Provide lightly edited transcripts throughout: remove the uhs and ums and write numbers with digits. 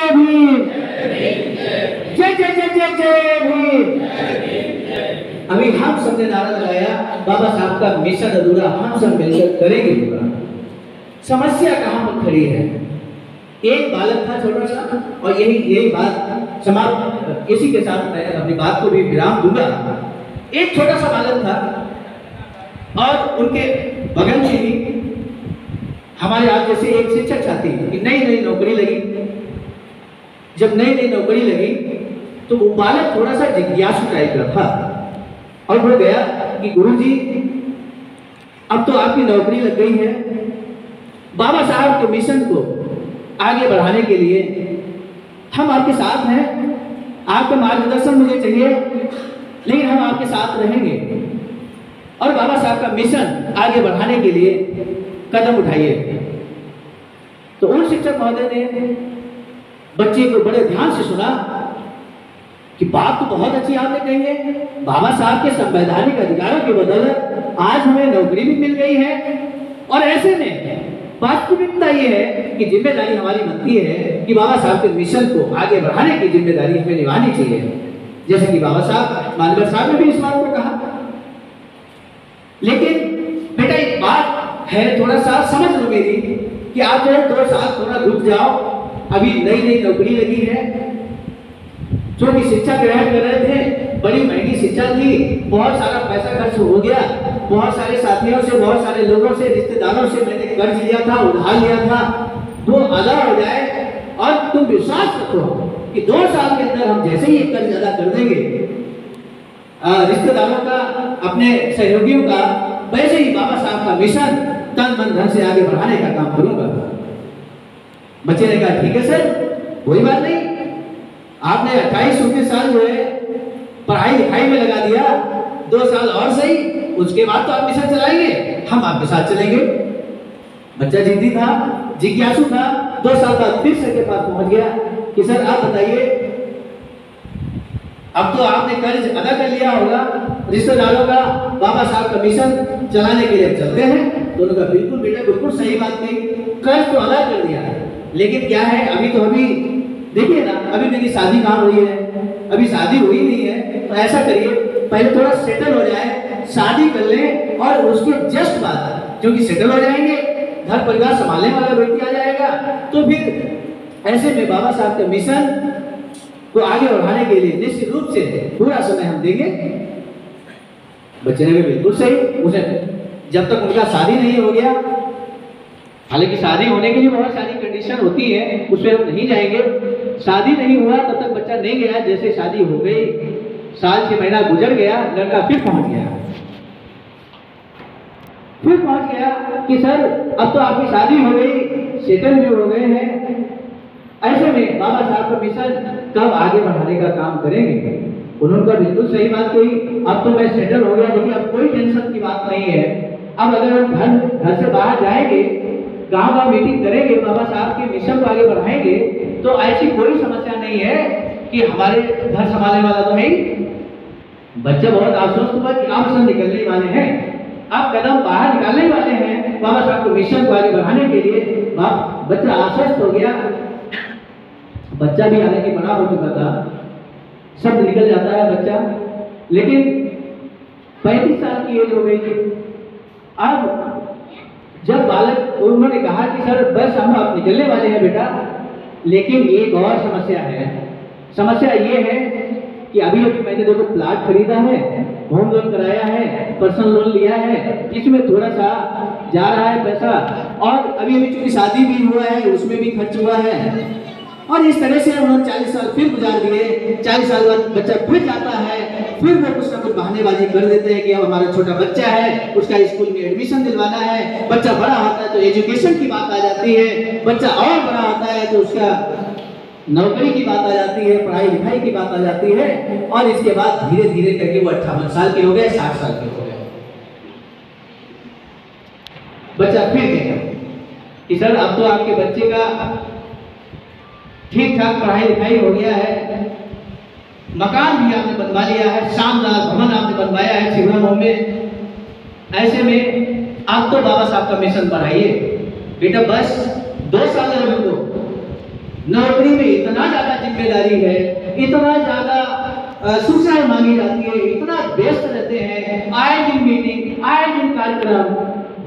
जय भीम, जय जय जय जय जय भीम। अभी हम सबने नारा लगाया, बाबा साहब का मिशन अधूरा हम सब मिलकर करेंगे पूरा। समस्या कहाँ पर खड़ी है? एक बालक था छोटा सा, और यही बात समाप्त, इसी के साथ मैं अपनी बात को भी विराम दूंगा। एक छोटा सा बालक था और उनके बगल में ही हमारे आज जैसे एक शिक्षक साथी कि नई नई नौकरी लगी। जब नई नई नौकरी लगी तो वो बालक थोड़ा सा जिज्ञासु टाइप का था और वो गया कि गुरुजी अब तो आपकी नौकरी लग गई है, बाबा साहब के मिशन को आगे बढ़ाने के लिए हम आपके साथ हैं, आपका मार्गदर्शन मुझे चाहिए, लेकिन हम आपके साथ रहेंगे और बाबा साहब का मिशन आगे बढ़ाने के लिए कदम उठाइए। तो उन शिक्षक महोदय ने बच्चे को बड़े ध्यान से सुना कि बात तो बहुत अच्छी आपने कही है, बाबा साहब के संवैधानिक अधिकारों के बदौलत आज हमें नौकरी भी मिल गई है, और ऐसे में वास्तविकता ये है कि जिम्मेदारी हमारी बनती है कि बाबा साहब के मिशन को आगे बढ़ाने की जिम्मेदारी हमें निभानी चाहिए। जैसे कि बाबा साहब मानवर साहब ने भी इस बात को कहा। लेकिन बेटा एक बात है, थोड़ा सा समझ लो मेरी, कि आप जो है 2 साल थोड़ा रुक जाओ, अभी नई नई नौकरी लगी है, जो कि शिक्षा ग्रहण कर रहे थे, बड़ी महंगी शिक्षा थी, बहुत सारा पैसा खर्च हो गया, बहुत सारे साथियों से, बहुत सारे लोगों से, रिश्तेदारों से मैंने कर्ज लिया था, उधार लिया था, वो अदा हो जाए और तुम विश्वास रखो कि 2 साल के अंदर हम जैसे ही ये कर्ज अदा कर देंगे, रिश्तेदारों का, अपने सहयोगियों का, वैसे ही बाबा साहब का मिशन तन मन धन से आगे बढ़ाने का काम करूंगा। बच्चे ने कहा ठीक है सर, कोई बात नहीं, आपने 28-29 साल जो है पढ़ाई लिखाई में लगा दिया, 2 साल और सही, उसके बाद तो आप मिशन चलाएंगे, हम आपके साथ चलेंगे। बच्चा जिद्दी था, जिज्ञासु था, 2 साल बाद फिर सर के पास पहुंच गया कि सर आप बताइए, अब तो आपने कर्ज अदा कर लिया होगा, रिश्तेदारों का, बाबा साहब का मिशन चलाने के लिए चलते हैं। दोनों का बिल्कुल बेटा बिल्कुल सही बात कही, कर्ज तो अदा कर दिया है, लेकिन क्या है अभी तो अभी देखिए ना, अभी मेरी शादी कहाँ हुई है, अभी शादी हुई नहीं है, तो ऐसा करिए पहले थोड़ा सेटल हो जाए, शादी कर लें और उसके जस्ट बाद क्योंकि सेटल हो जाएंगे, घर परिवार संभालने वाला व्यक्ति आ जाएगा, तो फिर ऐसे में बाबा साहब के मिशन को आगे बढ़ाने के लिए निश्चित रूप से पूरा समय हम देंगे। बच्चे ने भी बिल्कुल सही, उसे जब तक उनका शादी नहीं हो गया, हालांकि शादी होने के लिए बहुत सारी कंडीशन होती है, उस पर हम नहीं जाएंगे, शादी नहीं हुआ तब तक बच्चा नहीं गया, जैसे शादी हो गई, साल 6 महीना गुजर गया, लड़का फिर पहुंच गया कि सर अब तो आपकी शादी हो गई, सेटल भी हो गए हैं, ऐसे में बाबा साहब का मिशन कब आगे बढ़ाने का काम करेंगे। उन्होंने बिल्कुल सही बात कही, अब तो मैं सेटल हो गया, देखिए अब कोई टेंशन की बात नहीं है, अब अगर हम घर से बाहर जाएंगे, गांव मीटिंग करेंगे, बाबा साहब के मिशन को आगे बढ़ाएंगे, तो ऐसी कोई समस्या नहीं है कि हमारे घर संभालने वाला तो है ही। बच्चा बहुत आश्वस्त हुआ कि आप सब निकलने वाले हैं, आप कदम बाहर निकालने वाले हैं बाबा साहब के मिशन को आगे बढ़ाने के लिए। बच्चा आश्वस्त हो गया। बच्चा भी हालांकि बड़ा हो चुका था, शब्द निकल जाता है बच्चा, लेकिन 35 साल की एज हो गई थी। अब जब बालक, उन्होंने कहा कि सर बस हम आप निकलने वाले हैं बेटा, लेकिन एक और समस्या है। समस्या ये है कि अभी मैंने देखो प्लाट खरीदा है, होम लोन कराया है, पर्सनल लोन लिया है, इसमें थोड़ा सा जा रहा है पैसा, और अभी चूंकि शादी भी हुआ है, उसमें भी खर्च हुआ है, और इस तरह से उन्होंने 40 साल फिर गुजार दिए। 40 साल बाद बच्चा फिर जाता है, फिर वो कुछ ना कुछ बहानेबाजी कर देते हैं कि अब हमारा छोटा बच्चा है, उसका स्कूल में एडमिशन दिलवाना है, बच्चा बड़ा होता है तो एजुकेशन की बात आ जाती है, बच्चा और बड़ा होता है तो उसका नौकरी की बात आ जाती है, पढ़ाई लिखाई की बात आ जाती है, और इसके बाद धीरे धीरे करके वो 58 साल के हो गए, 60 साल के हो गए। बच्चा फिर कहता कि सर अब तो आपके बच्चे का ठीक ठाक पढ़ाई लिखाई हो गया है, मकान भी आपने बनवा लिया है, शानदार भवन आपने बनवाया है शिवराम में, ऐसे में आप तो बाबा साहब का मिशन बढ़ाइए। बेटा बस 2 साल रुको, नौकरी में इतना ज्यादा जिम्मेदारी है, इतना ज्यादा सूचनाएं मांगी जाती है, इतना व्यस्त रहते हैं, आए दिन मीटिंग, आए दिन कार्यक्रम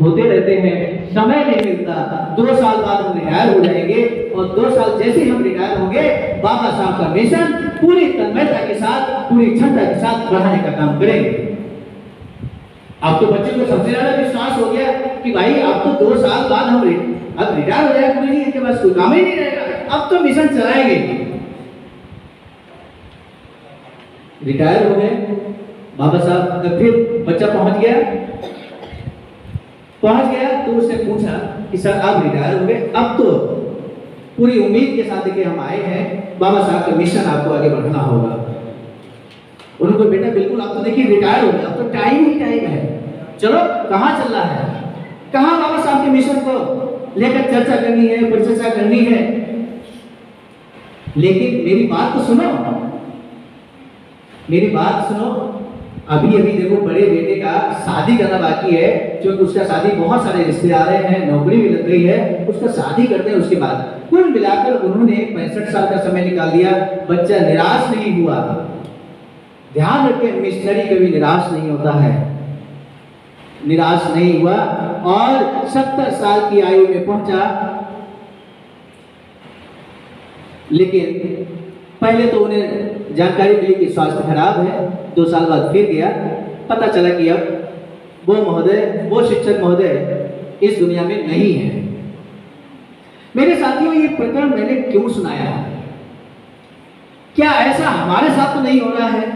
होते रहते हैं, समय नहीं मिलता। 2 साल बाद हम रिटायर हो जाएंगे और 2 साल जैसे ही हम रिटायर होंगे, बाबा साहब का मिशन पूरी तन्मयता के साथ, पूरी क्षमता के साथ बढ़ाने का काम करेंगे। अब तो बच्चों को सबसे ज्यादा विश्वास हो गया कि भाई अब तो 2 साल बाद हम अब रिटायर हो जाएगा, गुरु जी इनके पास कोई काम ही नहीं रहेगा, अब तो मिशन चलाएंगे। रिटायर हो गए बाबा साहब, फिर बच्चा पहुंच गया तो उसने पूछा कि सर आप रिटायर हो गए, अब तो पूरी उम्मीद के साथ कि हम आए हैं, बाबा साहब का मिशन आपको आगे बढ़ाना होगा। उनको बेटा बिल्कुल आप तो देखिए रिटायर हो गए, अब तो टाइम ही टाइम है, चलो कहाँ चल रहा है, कहाँ बाबा साहब के मिशन को लेकर चर्चा करनी है, परिचर्चा करनी है। लेकिन मेरी बात तो सुनो, मेरी बात सुनो, अभी अभी देखो बड़े बेटे का शादी करना बाकी है, क्योंकि उसका शादी बहुत सारे रिश्ते आ रहे हैं, नौकरी भी लग गई है, उसका शादी करते हैं। उसके बाद कुल मिलाकर उन्होंने 65 साल का समय निकाल दिया, बच्चा निराश नहीं हुआ। ध्यान रखें, मिशनरी कभी निराश नहीं होता है, निराश नहीं हुआ और 70 साल की आयु में पहुंचा। लेकिन पहले तो उन्हें जानकारी मिली कि स्वास्थ्य खराब है, 2 साल बाद फिर गया, पता चला कि अब वो शिक्षक महोदय इस दुनिया में नहीं है। मेरे साथियों, ये प्रकरण मैंने क्यों सुनाया? क्या ऐसा हमारे साथ तो नहीं हो रहा है?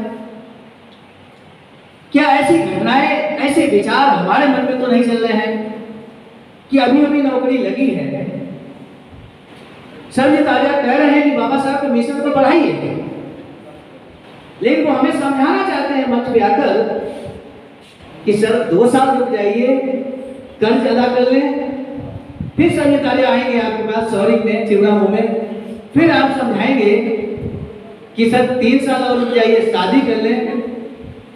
क्या ऐसी घटनाएं, ऐसे विचार हमारे मन में तो नहीं चल रहे हैं कि अभी अभी नौकरी लगी है, सर जी ताजा कह रहे हैं कि बाबा साहब के मिशन को बढ़ाइए, लेकिन वो हमें समझाना चाहते हैं मंच पे आकर कि सर 2 साल रुक जाइए, कर्ज अदा कर लें, फिर सर जी ताजा आएंगे आपके पास शहरी में, चिवड़ामो में, फिर आप समझाएंगे कि सर 3 साल और रुक जाइए, शादी कर लें,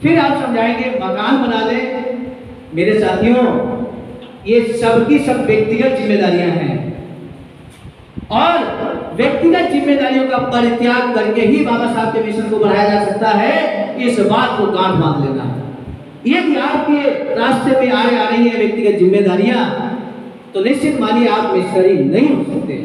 फिर आप समझाएंगे मकान बना लें। मेरे साथियों, ये सबकी सब व्यक्तिगत जिम्मेदारियां हैं और व्यक्तिगत जिम्मेदारियों का परित्याग करके ही बाबा साहब के मिशन को बढ़ाया जा सकता है। इस बात को गांठ बांध लेना। यदि आपके रास्ते में आ रही है व्यक्तिगत जिम्मेदारियां, तो निश्चित मानिए आप मिशनरी नहीं हो सकते।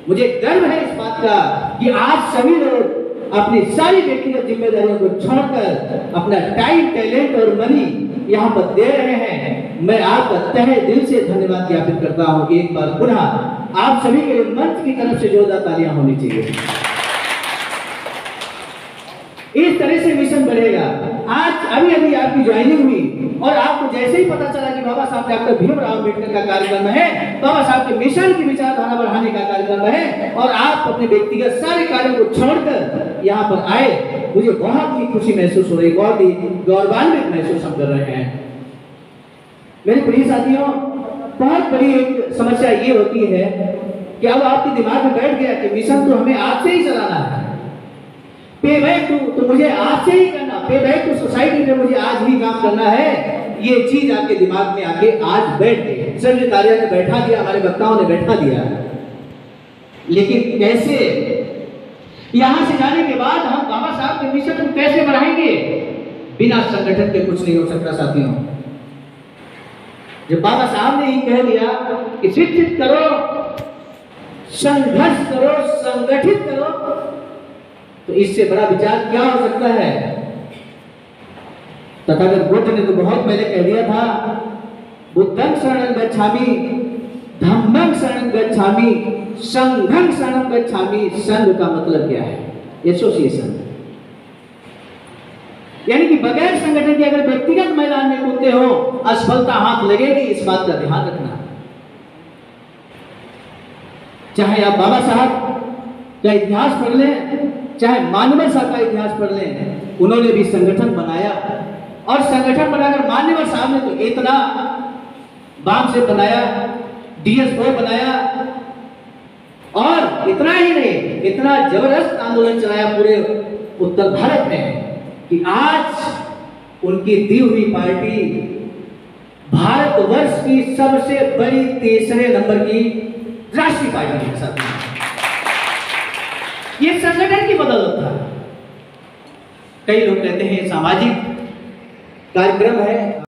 मुझे गर्व है इस बात का कि आज सभी लोग अपनी सारी व्यक्तिगत जिम्मेदारियों को छोड़कर अपना टाइम, टैलेंट और मनी यहाँ पर दे रहे हैं। मैं आपका तहे दिल से धन्यवाद ज्ञापित करता हूँ। एक बार पुनः आप सभी के मंच की तरफ से जोरदार तालियां होनी चाहिए। इस तरह से मिशन बढ़ेगा। आज अभी अभी आपकी ज्वाइनिंग हुई और आपको जैसे ही पता चला कि बाबा साहब डॉक्टर भीमराव अम्बेडकर का कार्यक्रम है, बाबा साहब के मिशन की विचारधारा बढ़ाने का कार्यक्रम है और आप अपने व्यक्तिगत सारे कार्यों को छोड़कर यहाँ पर आए, मुझे बहुत ही खुशी महसूस हो रही, बहुत ही गौरवान्वित महसूस हम कर रहे हैं। मेरे प्रिय साथियों, बहुत बड़ी एक समस्या ये होती है कि अब आपके दिमाग में बैठ गया कि मिशन तो हमें आज से ही चलाना है, पे बैक तो मुझे आज से ही करना, पे बैक टू सोसाइटी में मुझे आज ही काम करना है। ये चीज आपके दिमाग में आके आज बैठ गई। सर जी तालिया ने बैठा दिया, हमारे वक्ताओं ने बैठा दिया। लेकिन कैसे? यहां से जाने के बाद हम बाबा साहब के मिशन को कैसे बढ़ाएंगे? बिना संगठन के कुछ नहीं हो सकता साथियों। जब बाबा साहब ने ही कह दिया कि शिक्षित करो, संघर्ष करो, संगठित करो, तो इससे बड़ा विचार क्या हो सकता है? तथागत बुद्ध ने तो बहुत पहले कह दिया था, बुद्धं शरणं गच्छामि, धम्मं शरणं गच्छामि, संघं शरणं गच्छामि। संघ का मतलब क्या है? एसोसिएशन, यानी कि बगैर संगठन के अगर व्यक्तिगत मैदान में कूदते हो, असफलता हाथ लगेगी। इस बात का ध्यान रखना। चाहे आप बाबा साहब का इतिहास पढ़ लें, चाहे मान्यवर साहब का इतिहास पढ़ लें, उन्होंने भी संगठन बनाया और संगठन बनाकर मान्यवर साहब ने तो इतना बाम से बनाया, DS4 बनाया और इतना ही नहीं, इतना जबरदस्त आंदोलन चलाया पूरे उत्तर भारत में कि आज उनकी दी हुई पार्टी भारतवर्ष की सबसे बड़ी 3रे नंबर की राष्ट्रीय पार्टी है। ये संगठन की बदौलत था। कई लोग कहते हैं सामाजिक कार्यक्रम है।